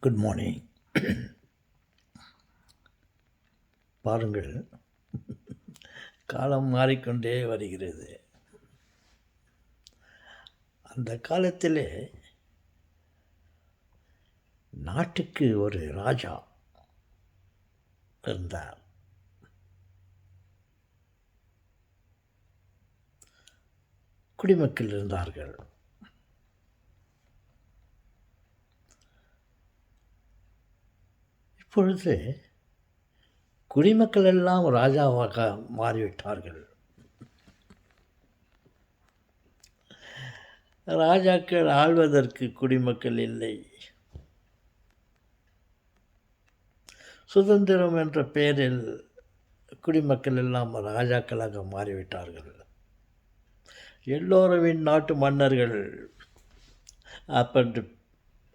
Good morning. பாருங்கள், காலம் மாறிக்கொண்டே வருகிறது. அந்த காலத்திலே நாட்டுக்கு ஒரு ராஜா இருந்தார். குடிமக்கள் இருந்தார்கள். இப்பொழுது குடிமக்கள் எல்லாம் ராஜாவாக மாறிவிட்டார்கள். ராஜாக்கள் ஆள்வதற்கு குடிமக்கள் இல்லை. சுதந்திரம் என்ற பெயரில் குடிமக்கள் எல்லாம் ராஜாக்களாக மாறிவிட்டார்கள். எல்லோரும் நாட்டு மன்னர்கள்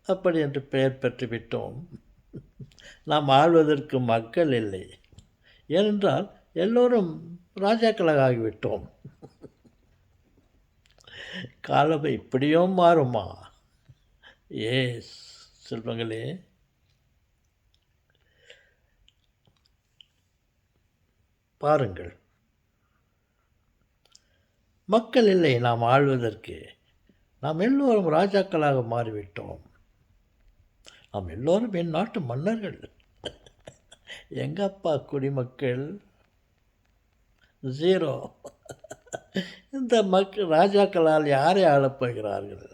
அப்படி என்று பெயர் பெற்றுவிட்டோம். நாம் ஆள்வதற்கு மக்கள் இல்லை. ஏனென்றால் எல்லோரும் ராஜாக்களாக ஆகிவிட்டோம். காலம் இப்படியும் மாறுமா? ஏஸ் செல்வங்களே, பாருங்கள், மக்கள் இல்லை நாம் ஆள்வதற்கு. நாம் எல்லோரும் ராஜாக்களாக மாறிவிட்டோம். நாம் எல்லோரும் என் நாட்டு மன்னர்கள். எங்கப்பா குடிமக்கள்? ஜீரோ. இந்த ராஜாக்களால் யாரை ஆளப்போகிறார்கள்?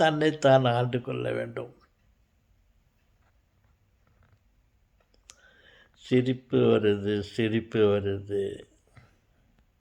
தன்னைத்தான் ஆண்டு கொள்ள வேண்டும். சிரிப்பு வருது.